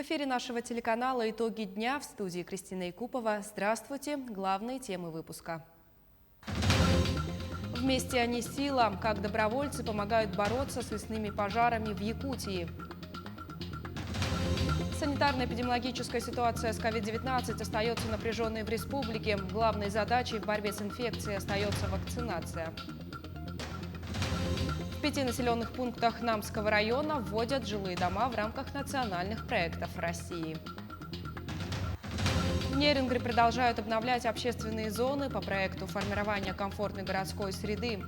эфире нашего телеканала «Итоги дня», в студии Кристина Якупова. Здравствуйте. Главные темы выпуска. Вместе они сила. Как добровольцы помогают бороться с лесными пожарами в Якутии. Санитарно-эпидемиологическая ситуация с COVID-19 остается напряженной в республике. Главной задачей в борьбе с инфекцией остается вакцинация. В 5 населенных пунктах Намского района вводят жилые дома в рамках национальных проектов России. В Нерюнгри продолжают обновлять общественные зоны по проекту формирования комфортной городской среды.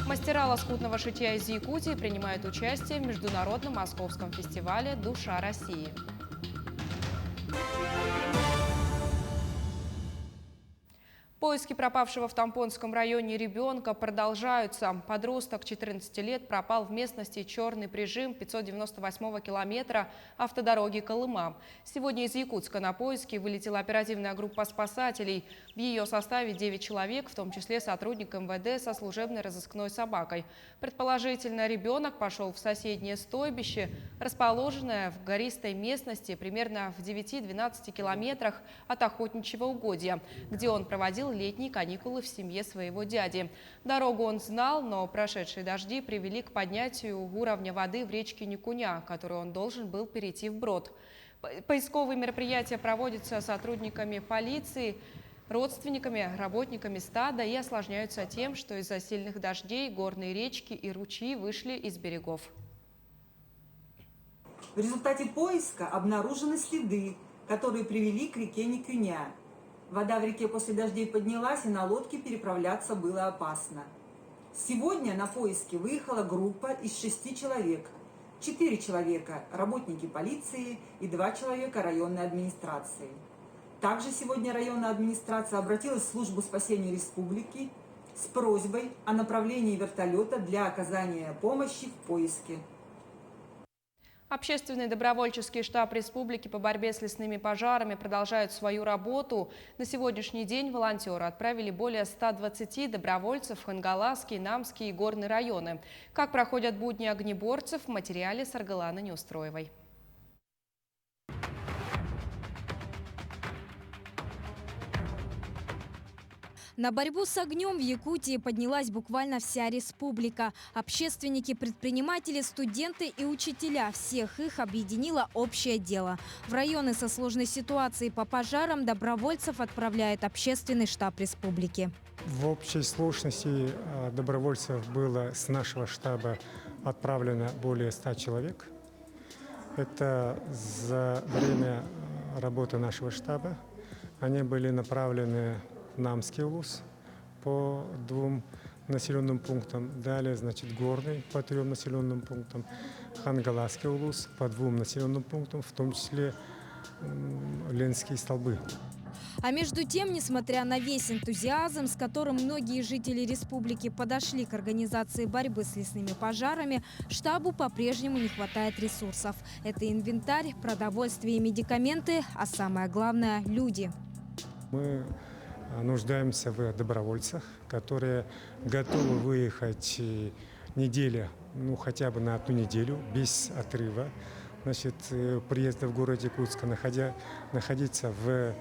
Мастера лоскутного шитья из Якутии принимают участие в международном московском фестивале «Душа России». Поиски пропавшего в Тампонском районе ребенка продолжаются. Подросток 14 лет пропал в местности Черный Прижим 598-го километра автодороги Колыма. Сегодня из Якутска на поиски вылетела оперативная группа спасателей. В ее составе 9 человек, в том числе сотрудник МВД со служебной разыскной собакой. Предположительно, ребенок пошел в соседнее стойбище, расположенное в гористой местности примерно в 9-12 километрах от охотничьего угодья, где он проводил летние каникулы в семье своего дяди. Дорогу он знал, но прошедшие дожди привели к поднятию уровня воды в речке Никуня, которую он должен был перейти вброд. Поисковые мероприятия проводятся сотрудниками полиции, родственниками, работниками стада и осложняются тем, что из-за сильных дождей горные речки и ручьи вышли из берегов. В результате поиска обнаружены следы, которые привели к реке Никуня. Вода в реке после дождей поднялась, и на лодке переправляться было опасно. Сегодня на поиски выехала группа из 6 человек. 4 человека – работники полиции и 2 человека районной администрации. Также сегодня районная администрация обратилась в службу спасения республики с просьбой о направлении вертолета для оказания помощи в поиске. Общественный добровольческий штаб республики по борьбе с лесными пожарами продолжает свою работу. На сегодняшний день волонтеры отправили более 120 добровольцев в Хангаласский, Намский и Горный районы. Как проходят будни огнеборцев, в материале Саргаланы Неустроевой. На борьбу с огнем в Якутии поднялась буквально вся республика. Общественники, предприниматели, студенты и учителя – всех их объединило общее дело. В районы со сложной ситуацией по пожарам добровольцев отправляет общественный штаб республики. В общей сложности добровольцев было с нашего штаба отправлено более 100 человек. Это за время работы нашего штаба. Они были направлены Намский улус по 2 населенным пунктам, далее, Горный по 3 населенным пунктам, Хангаласский улус по 2 населенным пунктам, в том числе Ленские столбы. А между тем, несмотря на весь энтузиазм, с которым многие жители республики подошли к организации борьбы с лесными пожарами, штабу по-прежнему не хватает ресурсов. Это инвентарь, продовольствие и медикаменты, а самое главное – люди. Мы нуждаемся в добровольцах, которые готовы выехать неделю, хотя бы на 1 неделю, без отрыва. Приезда в город Якутска, находиться в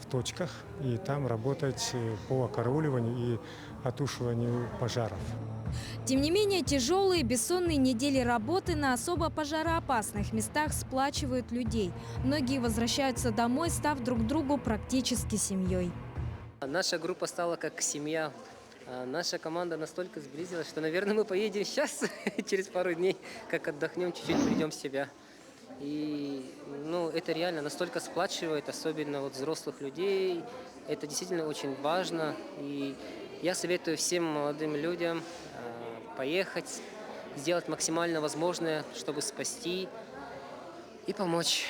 точках и там работать по окарауливанию и отушиванию пожаров. Тем не менее, тяжелые бессонные недели работы на особо пожароопасных местах сплачивают людей. Многие возвращаются домой, став друг другу практически семьей. Наша группа стала как семья. Наша команда настолько сблизилась, что, наверное, мы поедем сейчас, через пару дней, как отдохнем, чуть-чуть придем в себя. И это реально настолько сплачивает, особенно взрослых людей. Это действительно очень важно. И я советую всем молодым людям поехать, сделать максимально возможное, чтобы спасти и помочь.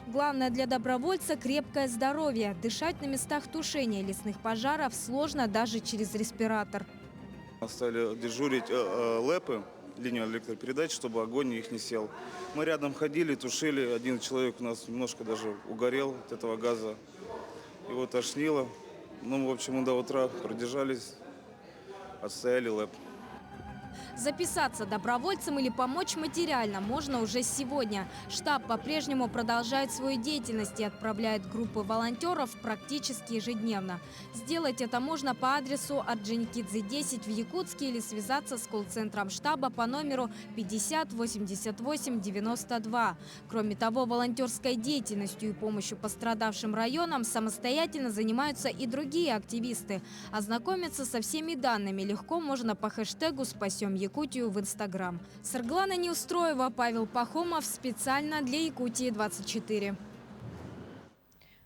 Главное для добровольца – крепкое здоровье. Дышать на местах тушения лесных пожаров сложно даже через респиратор. Стали дежурить ЛЭПы, линию электропередач, чтобы огонь их не сел. Мы рядом ходили, тушили. Один человек у нас немножко даже угорел от этого газа. Его тошнило. Ну, в общем, мы до утра продержались, отстояли ЛЭП. Записаться добровольцем или помочь материально можно уже сегодня. Штаб по-прежнему продолжает свою деятельность и отправляет группы волонтеров практически ежедневно. Сделать это можно по адресу Орджоникидзе 10 в Якутске или связаться с колл-центром штаба по номеру 50 88 92. Кроме того, волонтерской деятельностью и помощью пострадавшим районам самостоятельно занимаются и другие активисты. Ознакомиться со всеми данными легко можно по хэштегу «Спасем Якутию» в Инстаграм. Сарглана Неустроева, Павел Пахомов специально для Якутии-24.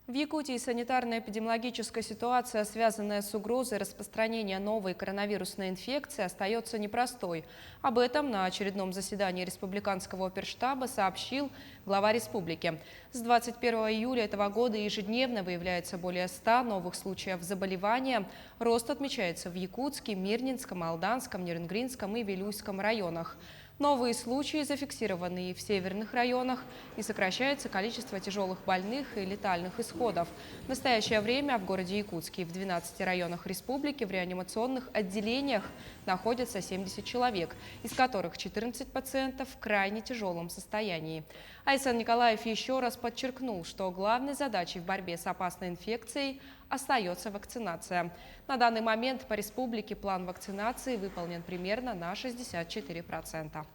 В Якутии санитарно-эпидемиологическая ситуация, связанная с угрозой распространения новой коронавирусной инфекции, остается непростой. Об этом на очередном заседании Республиканского оперштаба сообщил глава республики. С 21 июля этого года ежедневно выявляется более 100 новых случаев заболевания. Рост отмечается в Якутске, Мирнинском, Алданском, Нерюнгринском и Вилюйском районах. Новые случаи зафиксированы и в северных районах, и сокращается количество тяжелых больных и летальных исходов. В настоящее время в городе Якутске и в 12 районах республики в реанимационных отделениях находятся 70 человек, из которых 14 пациентов в крайне тяжелом состоянии. Айсан Николаев еще раз подчеркнул, что главной задачей в борьбе с опасной инфекцией остается вакцинация. На данный момент по республике план вакцинации выполнен примерно на 64%.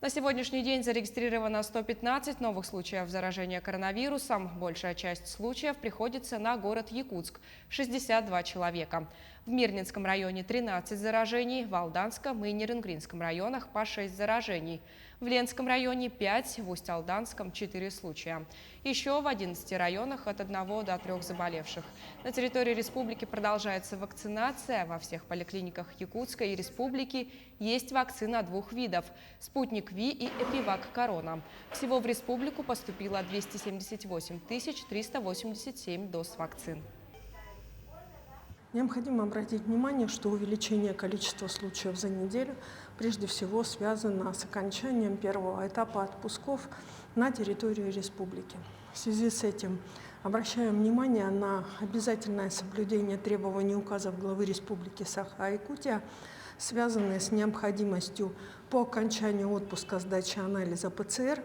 На сегодняшний день зарегистрировано 115 новых случаев заражения коронавирусом. Большая часть случаев приходится на город Якутск – 62 человека. В Мирнинском районе 13 заражений, в Алданском и Нерюнгринском районах по 6 заражений. В Ленском районе 5, в Усть-Алданском 4 случая. Еще в 11 районах от 1 до 3 заболевших. На территории республики продолжается вакцинация. Во всех поликлиниках Якутска и республики есть вакцина 2 видов – «Спутник Ви» и «Эпивак Корона». Всего в республику поступило 278 387 доз вакцин. Необходимо обратить внимание, что увеличение количества случаев за неделю прежде всего связано с окончанием первого этапа отпусков на территории республики. В связи с этим обращаем внимание на обязательное соблюдение требований указов главы Республики Саха-Якутия, связанные с необходимостью по окончанию отпуска сдачи анализа ПЦР,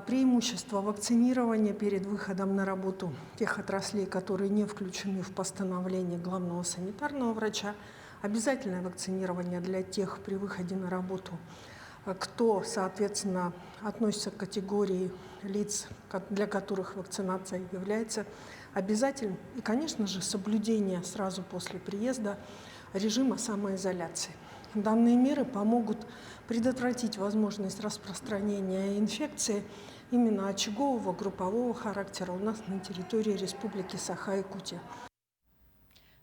преимущество вакцинирования перед выходом на работу тех отраслей, которые не включены в постановление главного санитарного врача, обязательное вакцинирование для тех при выходе на работу, кто, соответственно, относится к категории лиц, для которых вакцинация является обязательным, и, конечно же, соблюдение сразу после приезда режима самоизоляции. Данные меры помогут предотвратить возможность распространения инфекции именно очагового группового характера у нас на территории Республики Саха-Якутия.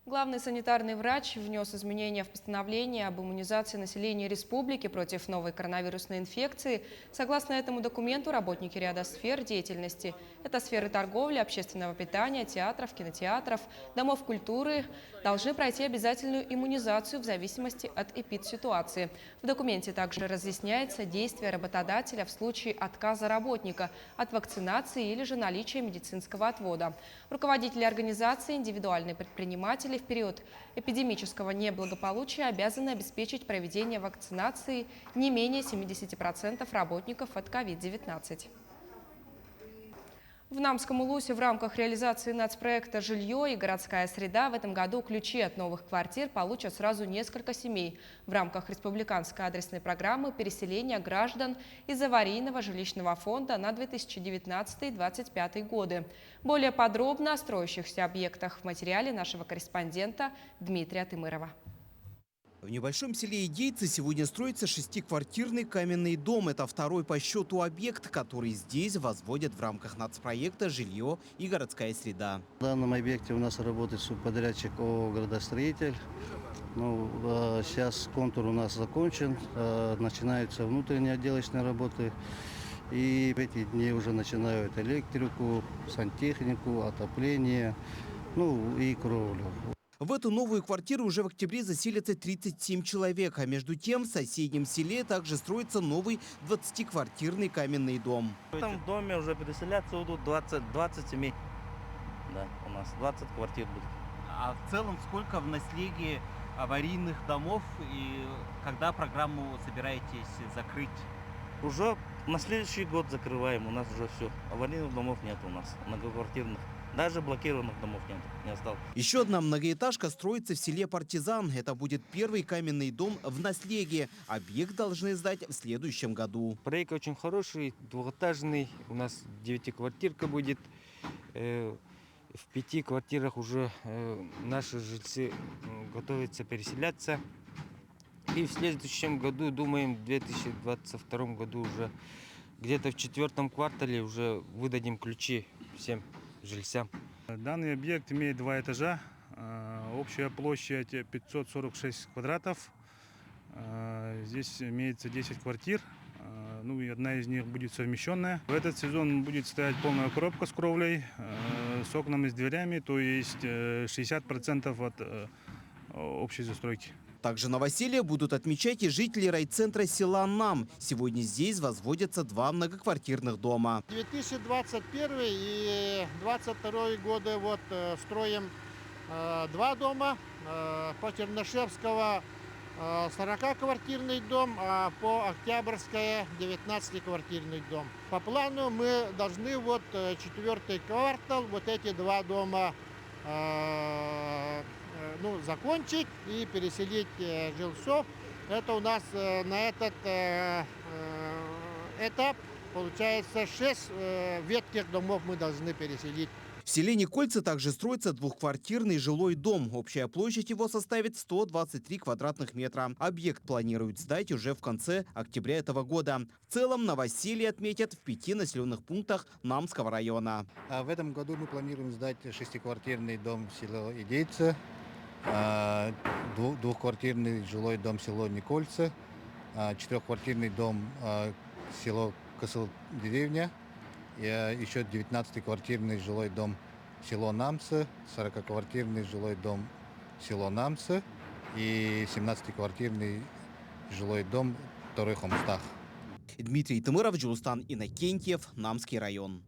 Главный санитарный врач внес изменения в постановление об иммунизации населения республики против новой коронавирусной инфекции. Согласно этому документу, работники ряда сфер деятельности – это сферы торговли, общественного питания, театров, кинотеатров, домов культуры – должны пройти обязательную иммунизацию в зависимости от эпидситуации. В документе также разъясняется действие работодателя в случае отказа работника от вакцинации или же наличия медицинского отвода. Руководители организации, индивидуальные предприниматели в период эпидемического неблагополучия обязаны обеспечить проведение вакцинации не менее 70% работников от COVID-19. В Намском Улусе в рамках реализации нацпроекта «Жилье и городская среда» в этом году ключи от новых квартир получат сразу несколько семей в рамках республиканской адресной программы переселения граждан из аварийного жилищного фонда на 2019-2025 годы. Более подробно о строящихся объектах в материале нашего корреспондента Дмитрия Тымырова. В небольшом селе Идейцы сегодня строится 6-квартирный каменный дом. Это второй по счету объект, который здесь возводят в рамках нацпроекта «Жилье и городская среда». В данном объекте у нас работает субподрядчик ООО «Градостроитель». Сейчас контур у нас закончен, начинаются внутренние отделочные работы. И в эти дни уже начинают электрику, сантехнику, отопление, и кровлю. В эту новую квартиру уже в октябре заселятся 37 человек. А между тем в соседнем селе также строится новый 20-квартирный каменный дом. В этом доме уже переселяться будут 20 семей. да, у нас 20 квартир будет. А в целом сколько в наследии аварийных домов и когда программу собираетесь закрыть? Уже на следующий год закрываем, у нас уже все. Аварийных домов нет у нас, многоквартирных. Даже блокированных домов нет, не осталось. Еще одна многоэтажка строится в селе Партизан. Это будет первый каменный дом в наследии. Объект должны сдать в следующем году. Проект очень хороший, двухэтажный. У нас 9-квартирка будет. В 5 квартирах уже наши жильцы готовятся переселяться. И в следующем году, думаем, в 2022 году уже где-то в 4 квартале уже выдадим ключи всем жильцам. Данный объект имеет 2 этажа, общая площадь 546 квадратов. Здесь имеется 10 квартир, ну и одна из них будет совмещенная. В этот сезон будет стоять полная коробка с кровлей, с окнами, с дверями, то есть 60% от общей застройки. Также новоселье будут отмечать и жители райцентра села Нам. Сегодня здесь возводятся 2 многоквартирных дома. 2021 и 2022 годы вот строим 2 дома. По Чернышевского 40-квартирный дом, а по Октябрьская 19-квартирный дом. По плану мы должны вот 4-й квартал вот эти 2 дома закончить и переселить жильцов. Это у нас на этот этап получается 6 ветхих домов мы должны переселить. В селе Никольцы также строится 2-квартирный жилой дом. Общая площадь его составит 123 квадратных метра. Объект планируют сдать уже в конце октября этого года. В целом новоселье отметят в 5 населенных пунктах Намского района. В этом году мы планируем сдать 6-квартирный дом в село Идейце, 2-квартирный жилой дом в село Никольцы, 4-квартирный дом в село Косыл-деревня, и еще 19-квартирный жилой дом в село Намцы, 40-квартирный жилой дом в село Намцы и 17-квартирный жилой дом в Торой-Хомстах. Дмитрий Тымыров, Джулстан Иннокентьев, Намский район.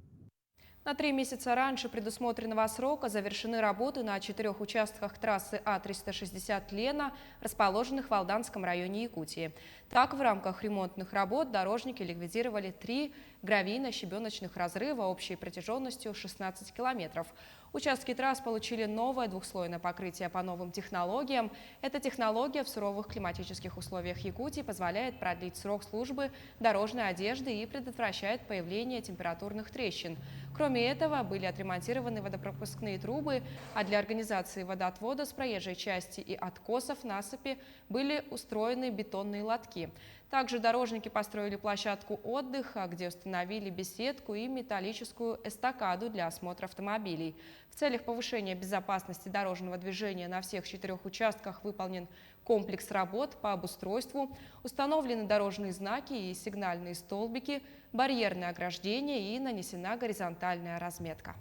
На 3 месяца раньше предусмотренного срока завершены работы на 4 участках трассы А-360 Лена, расположенных в Алданском районе Якутии. Так, в рамках ремонтных работ дорожники ликвидировали 3 гравийно-щебеночных разрыва общей протяженностью 16 километров. Участки трасс получили новое двухслойное покрытие по новым технологиям. Эта технология в суровых климатических условиях Якутии позволяет продлить срок службы дорожной одежды и предотвращает появление температурных трещин. Кроме этого, были отремонтированы водопропускные трубы, а для организации водоотвода с проезжей части и откосов насыпи были устроены бетонные лотки. Также дорожники построили площадку отдыха, где установили беседку и металлическую эстакаду для осмотра автомобилей. В целях повышения безопасности дорожного движения на всех 4 участках выполнен комплекс работ по обустройству, установлены дорожные знаки и сигнальные столбики, барьерное ограждение и нанесена горизонтальная разметка.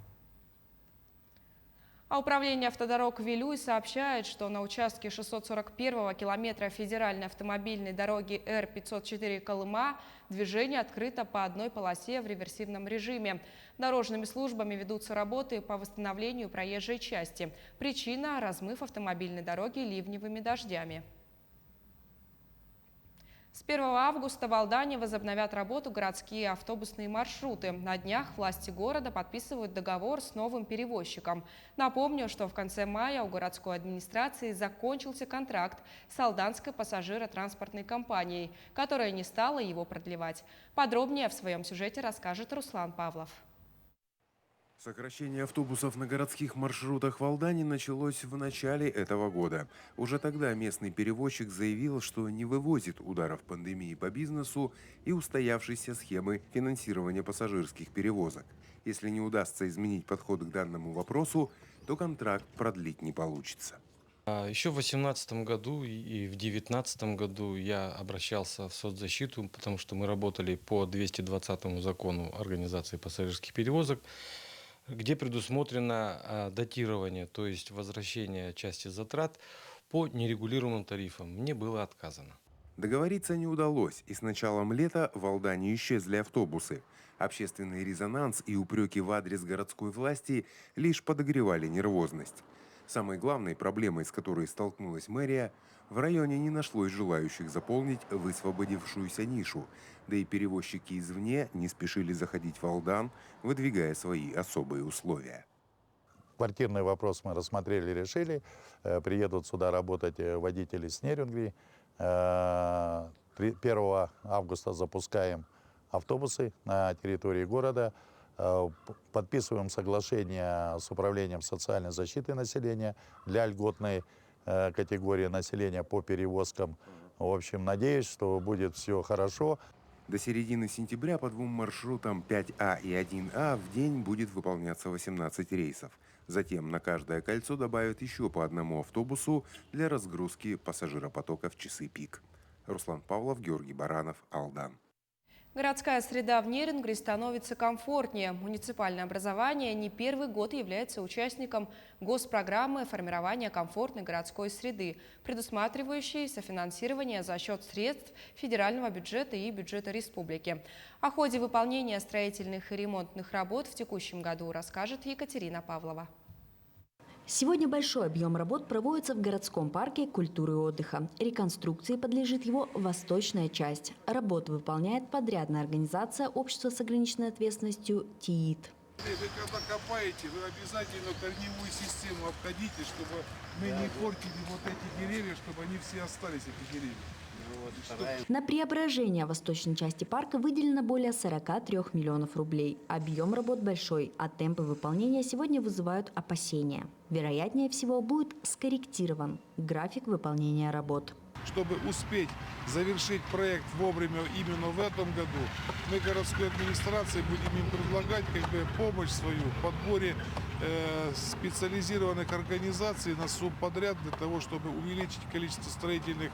А управление автодорог Вилюй сообщает, что на участке 641-го километра федеральной автомобильной дороги Р-504 Колыма движение открыто по одной полосе в реверсивном режиме. Дорожными службами ведутся работы по восстановлению проезжей части. Причина – размыв автомобильной дороги ливневыми дождями. С 1 августа в Алдане возобновят работу городские автобусные маршруты. На днях власти города подписывают договор с новым перевозчиком. Напомню, что в конце мая у городской администрации закончился контракт с Алданской пассажиротранспортной компанией, которая не стала его продлевать. Подробнее в своем сюжете расскажет Руслан Павлов. Сокращение автобусов на городских маршрутах в Алдане началось в начале этого года. Уже тогда местный перевозчик заявил, что не вывозит ударов пандемии по бизнесу и устоявшейся схемы финансирования пассажирских перевозок. Если не удастся изменить подход к данному вопросу, то контракт продлить не получится. Еще в 2018 году и в 2019 году я обращался в соцзащиту, потому что мы работали по 220 закону организации пассажирских перевозок, где предусмотрено датирование, то есть возвращение части затрат по нерегулируемым тарифам. Мне было отказано. Договориться не удалось, и с началом лета в Алдане исчезли автобусы. Общественный резонанс и упреки в адрес городской власти лишь подогревали нервозность. Самой главной проблемой, с которой столкнулась мэрия, в районе не нашлось желающих заполнить высвободившуюся нишу, да и перевозчики извне не спешили заходить в Алдан, выдвигая свои особые условия. Квартирный вопрос мы рассмотрели, решили. Приедут сюда работать водители с Нерюнгри. 1 августа запускаем автобусы на территории города. Подписываем соглашение с Управлением социальной защиты населения для льготной категории населения по перевозкам. В общем, надеюсь, что будет все хорошо. До середины сентября по 2 маршрутам 5А и 1А в день будет выполняться 18 рейсов. Затем на каждое кольцо добавят еще по 1 автобусу для разгрузки пассажиропотока в часы пик. Руслан Павлов, Георгий Баранов, Алдан. Городская среда в Нерюнгри становится комфортнее. Муниципальное образование не первый год является участником госпрограммы формирования комфортной городской среды, предусматривающей софинансирование за счет средств федерального бюджета и бюджета республики. О ходе выполнения строительных и ремонтных работ в текущем году расскажет Екатерина Павлова. Сегодня большой объем работ проводится в городском парке культуры и отдыха. Реконструкции подлежит его восточная часть. Работу выполняет подрядная организация общества с ограниченной ответственностью ТИИТ. Вы когда копаете, вы обязательно корневую систему обходите, чтобы мы не портили вот эти деревья, чтобы они все остались, эти деревья. На преображение восточной части парка выделено более 43 миллионов рублей. Объем работ большой, а темпы выполнения сегодня вызывают опасения. Вероятнее всего, будет скорректирован график выполнения работ. Чтобы успеть завершить проект вовремя именно в этом году, мы городской администрации будем им предлагать помощь свою в подборе специализированных организаций на субподряд для того, чтобы увеличить количество строительных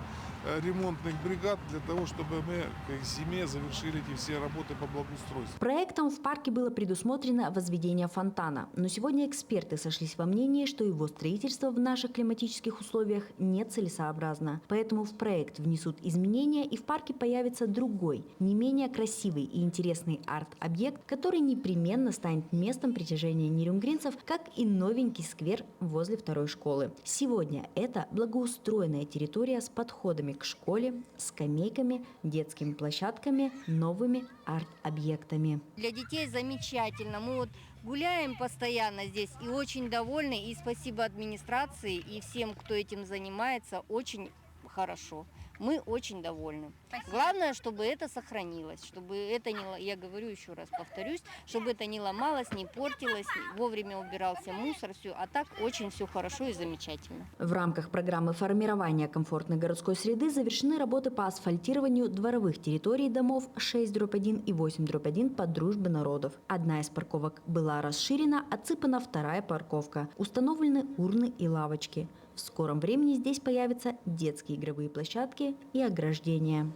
ремонтных бригад, для того, чтобы мы к зиме завершили эти все работы по благоустройству. Проектом в парке было предусмотрено возведение фонтана, но сегодня эксперты сошлись во мнении, что его строительство в наших климатических условиях нецелесообразно. Поэтому в проект внесут изменения, и в парке появится другой, не менее красивый и интересный арт-объект, который непременно станет местом притяжения нерюнгринцев, как и новенький сквер возле второй школы. Сегодня это благоустроенная территория с подходами к школе, скамейками, детскими площадками, новыми арт-объектами. Для детей замечательно. Мы гуляем постоянно здесь и очень довольны. И спасибо администрации и всем, кто этим занимается, очень хорошо. Мы очень довольны. Спасибо. Главное, чтобы это сохранилось, чтобы это не, я говорю еще раз, повторюсь, чтобы это не ломалось, не портилось, вовремя убирался мусор, все, а так очень все хорошо и замечательно. В рамках программы формирования комфортной городской среды завершены работы по асфальтированию дворовых территорий домов 6/1 и 8/1 по дружбе народов. Одна из парковок была расширена, отсыпана вторая парковка. Установлены урны и лавочки. В скором времени здесь появятся детские игровые площадки и ограждения.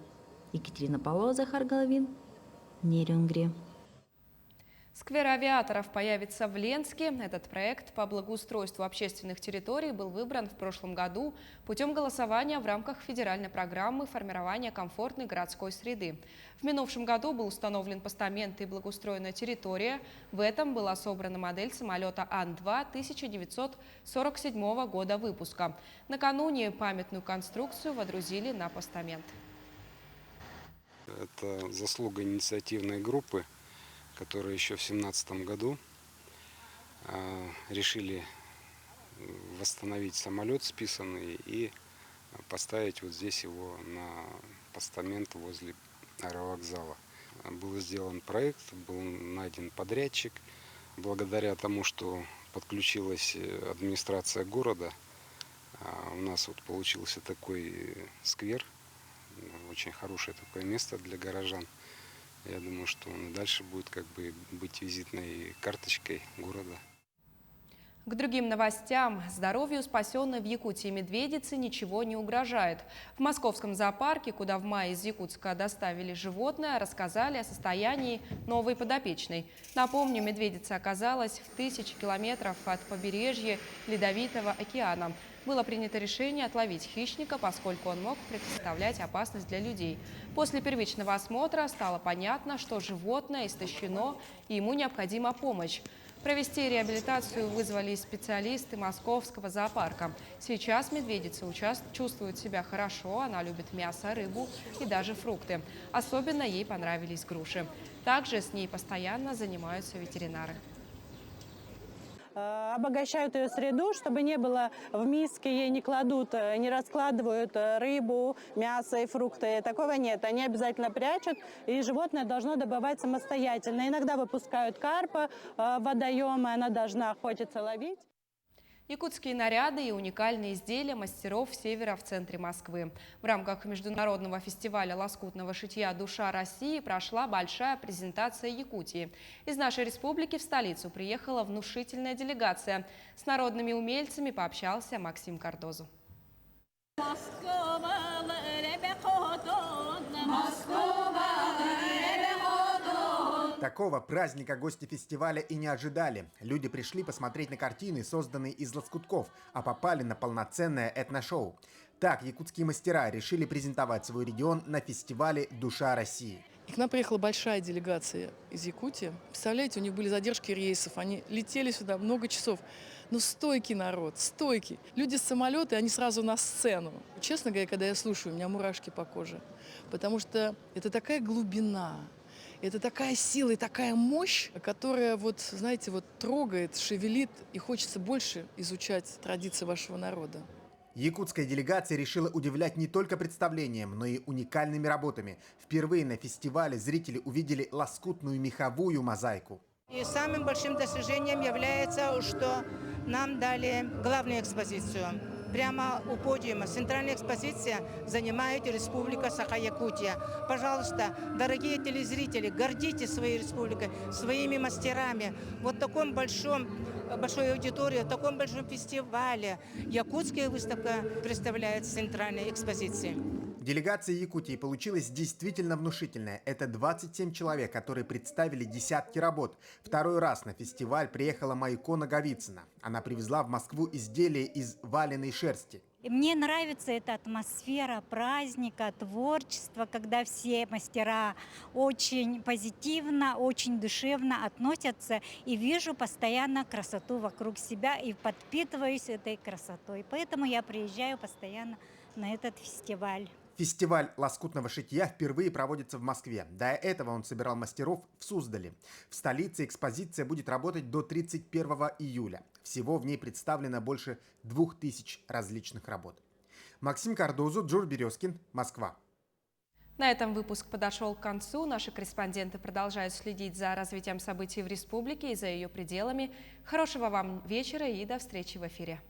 Екатерина Павлова, Захар Головин, Нерюнгри. Сквер авиаторов появится в Ленске. Этот проект по благоустройству общественных территорий был выбран в прошлом году путем голосования в рамках федеральной программы формирования комфортной городской среды. В минувшем году был установлен постамент и благоустроена территория. В этом была собрана модель самолета Ан-2 1947 года выпуска. Накануне памятную конструкцию водрузили на постамент. Это заслуга инициативной группы, которые еще в 2017 году решили восстановить самолет списанный и поставить вот здесь его на постамент возле аэровокзала. Был сделан проект, был найден подрядчик. Благодаря тому, что подключилась администрация города, у нас вот получился такой сквер, очень хорошее такое место для горожан. Я думаю, что он и дальше будет быть визитной карточкой города. К другим новостям. Здоровью спасенной в Якутии медведицы ничего не угрожает. В московском зоопарке, куда в мае из Якутска доставили животное, рассказали о состоянии новой подопечной. Напомню, медведица оказалась в 1000 километров от побережья Ледовитого океана. было принято решение отловить хищника, поскольку он мог представлять опасность для людей. После первичного осмотра стало понятно, что животное истощено и ему необходима помощь. Провести реабилитацию вызвали специалисты Московского зоопарка. Сейчас медведица чувствует себя хорошо, она любит мясо, рыбу и даже фрукты. Особенно ей понравились груши. Также с ней постоянно занимаются ветеринары. Обогащают ее среду, чтобы не было в миске, ей не кладут, не раскладывают рыбу, мясо и фрукты. Такого нет. Они обязательно прячут, и животное должно добывать самостоятельно. Иногда выпускают карпа в водоемы, она должна охотиться, ловить. Якутские наряды и уникальные изделия мастеров севера в центре Москвы. В рамках международного фестиваля лоскутного шитья «Душа России» прошла большая презентация Якутии. Из нашей республики в столицу приехала внушительная делегация. С народными умельцами пообщался Максим Кардозу. Такого праздника гости фестиваля и не ожидали. Люди пришли посмотреть на картины, созданные из лоскутков, а попали на полноценное этношоу. Так якутские мастера решили презентовать свой регион на фестивале «Душа России». И к нам приехала большая делегация из Якутии. Представляете, у них были задержки рейсов, они летели сюда много часов. Но стойкий народ, стойкий. Люди с самолета, они сразу на сцену. Честно говоря, когда я слушаю, у меня мурашки по коже. Потому что это такая глубина. Это такая сила и такая мощь, которая, вот, знаете, вот трогает, шевелит, и хочется больше изучать традиции вашего народа. Якутская делегация решила удивлять не только представлением, но и уникальными работами. Впервые на фестивале зрители увидели лоскутную меховую мозаику. И самым большим достижением является, что нам дали главную экспозицию. Прямо у подиума. Центральная экспозиция занимает Республика Саха-Якутия. Пожалуйста, дорогие телезрители, гордитесь своей республикой, своими мастерами. Вот в таком большой аудитории, в таком большом фестивале якутская выставка представляет центральной экспозиции. Делегация Якутии получилась действительно внушительная. Это 27 человек, которые представили десятки работ. Второй раз на фестиваль приехала Майко Наговицына. Она привезла в Москву изделия из валеной шерсти. Мне нравится эта атмосфера праздника, творчества, когда все мастера очень позитивно, очень душевно относятся. И вижу постоянно красоту вокруг себя и подпитываюсь этой красотой. Поэтому я приезжаю постоянно на этот фестиваль. Фестиваль лоскутного шитья впервые проводится в Москве. До этого он собирал мастеров в Суздале. В столице экспозиция будет работать до 31 июля. Всего в ней представлено больше 2000 различных работ. Максим Кардозу, Джур Березкин, Москва. На этом выпуск подошел к концу. Наши корреспонденты продолжают следить за развитием событий в республике и за ее пределами. Хорошего вам вечера и до встречи в эфире.